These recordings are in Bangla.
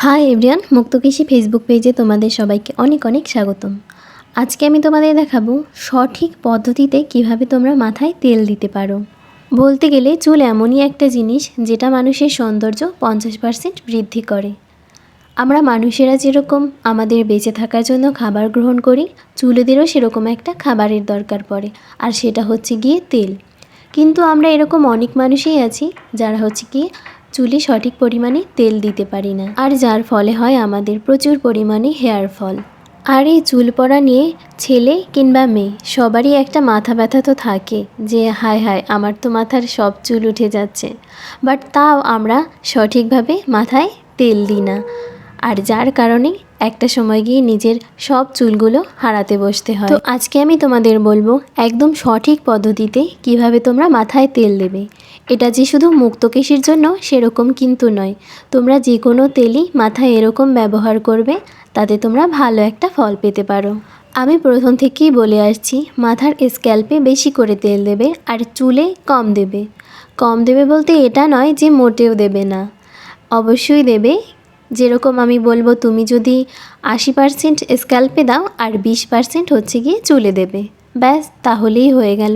হাই এভরিওয়ান, মুক্তকেশী ফেসবুক পেজে তোমাদের সবাইকে অনেক অনেক স্বাগতম। আজকে আমি তোমাদের দেখাবো সঠিক পদ্ধতিতে কিভাবে তোমরা মাথায় তেল দিতে পারো। বলতে গেলে চুল এমনই একটা জিনিস যেটা মানুষের সৌন্দর্য 50% বৃদ্ধি করে। আমরা মানুষেরা যেরকম আমাদের বেঁচে থাকার জন্য খাবার গ্রহণ করি, চুলেদেরও সেরকম একটা খাবারের দরকার পড়ে, আর সেটা হচ্ছে গিয়ে তেল। কিন্তু আমরা এরকম অনেক মানুষই আছি যারা হচ্ছে কি চুলে সঠিক পরিমাণে তেল দিতে পারি না, আর যার ফলে হয় আমাদের প্রচুর পরিমাণে হেয়ার ফল। আর এই চুল পড়া নিয়ে ছেলে কিংবা মেয়ে সবারই একটা মাথা ব্যথা তো থাকে যে হায় হায় আমার তো মাথার সব চুল উঠে যাচ্ছে, বাট তাও আমরা সঠিকভাবে মাথায় তেল দিই না, আর যার কারণে একটা সময় গিয়ে নিজের সব চুলগুলো হারাতে বসতে হয়। তো আজকে আমি তোমাদের বলবো একদম সঠিক পদ্ধতিতে কিভাবে তোমরা মাথায় তেল দেবে। এটা যে শুধু মুক্তকেশীর জন্য সেরকম কিন্তু নয়, তোমরা যে কোনো তেলই মাথায় এরকম ব্যবহার করবে, তাতে তোমরা ভালো একটা ফল পেতে পারো। আমি প্রথম থেকেই বলে আসছি, মাথার স্ক্যাল্পে বেশি করে তেল দেবে আর চুলে কম দেবে। কম দেবে বলতে এটা নয় যে মোটেও দেবে না, অবশ্যই দেবে। যেরকম আমি বলবো, তুমি যদি 80% স্ক্যাল্পে দাও আর 20% হচ্ছে গিয়ে চুলে দেবে, ব্যাস তাহলেই হয়ে গেল।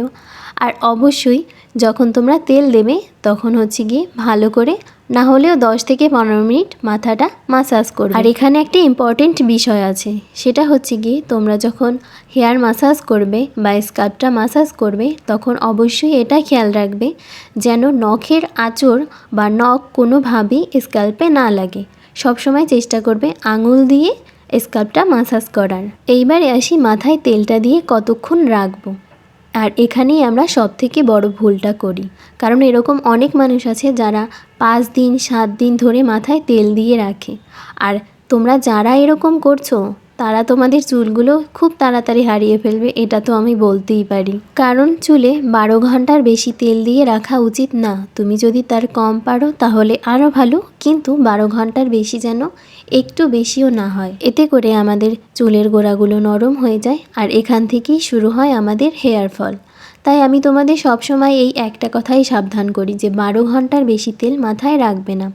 আর অবশ্যই যখন তোমরা তেল দেবে তখন হচ্ছে গিয়ে ভালো করে না হলেও 10 থেকে 15 মিনিট মাথাটা মাসাজ করবে। আর এখানে একটা ইম্পর্টেন্ট বিষয় আছে, সেটা হচ্ছে গিয়ে তোমরা যখন হেয়ার মাসাজ করবে বা স্ক্যাল্পটা মাসাজ করবে তখন অবশ্যই এটা খেয়াল রাখবে যেন নখের আঁচড় বা নখ কোনোভাবেই স্ক্যাল্পে না লাগে। সবসময় চেষ্টা করবে আঙুল দিয়ে স্ক্যাল্পটা মাসাজ করার। এইবারে আসি মাথায় তেলটা দিয়ে কতক্ষণ রাখবো। আর এখানেই আমরা সবথেকে বড় ভুলটা করি, কারণ এরকম অনেক মানুষ আছে যারা 5 দিন 7 দিন ধরে মাথায় তেল দিয়ে রাখে। আর তোমরা যারা এরকম করছো তারা তোমাদের চুলগুলো খুব তাড়াতাড়ি হারিয়ে ফেলবে, এটা তো আমি বলতেই পারি। কারণ চুলে 12 ঘন্টার বেশি তেল দিয়ে রাখা উচিত না। তুমি যদি তার কম পারো তাহলে আরও ভালো, কিন্তু 12 ঘন্টার বেশি যেন একটু বেশিও না হয়। এতে করে আমাদের চুলের গোড়াগুলো নরম হয়ে যায়, আর এখান থেকেই শুরু হয় আমাদের হেয়ার ফল। তাই আমি তোমাদের সবসময় এই একটা কথাই সাবধান করি যে 12 ঘন্টার বেশি তেল মাথায় রাখবে না।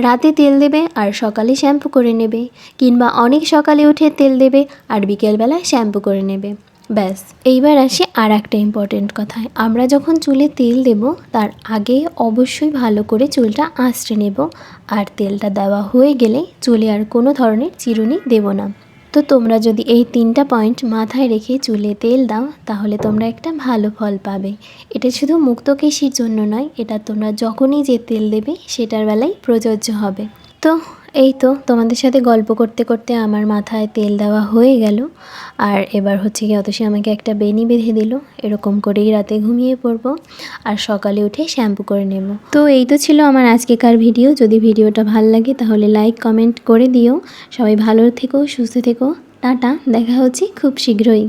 রাতে তেল দেবে আর সকালে শ্যাম্পু করে নেবে, কিংবা অনেক সকালে উঠে তেল দেবে আর বিকেলবেলা শ্যাম্পু করে নেবে, ব্যাস। এইবার আসি আর একটা ইম্পর্টেন্ট কথায়, আমরা যখন চুলে তেল দেব তার আগে অবশ্যই ভালো করে চুলটা আঁচড়ে নেব, আর তেলটা দেওয়া হয়ে গেলে চুলে আর কোনো ধরনের চিরুনি দেব না। তো তোমরা যদি এই 3টা পয়েন্ট মাথায় রেখে চুলে তেল দাও তাহলে তোমরা একটা ভালো ফল পাবে। এটা শুধু মুক্তকেশীর জন্য নয়, এটা তোমরা যখনই যে তেল দেবে সেটার বেলায় প্রযোজ্য হবে। তো এই তো তোমাদের সাথে গল্প করতে করতে আমার মাথায় তেল দেওয়া হয়ে গেল। আর এবার হচ্ছে কি অতসী আমাকে একটা বেনি বেঁধে দিল, এরকম করেই রাতে ঘুমিয়ে পড়ব আর সকালে উঠে শ্যাম্পু করে নেব। তো এই তো ছিল আমার আজকেকার ভিডিও। যদি ভিডিওটা ভালো লাগে তাহলে লাইক কমেন্ট করে দিও। সবাই ভালো থেকো, সুস্থ থেকো, টাটা, দেখা হচ্ছে খুব শীঘ্রই।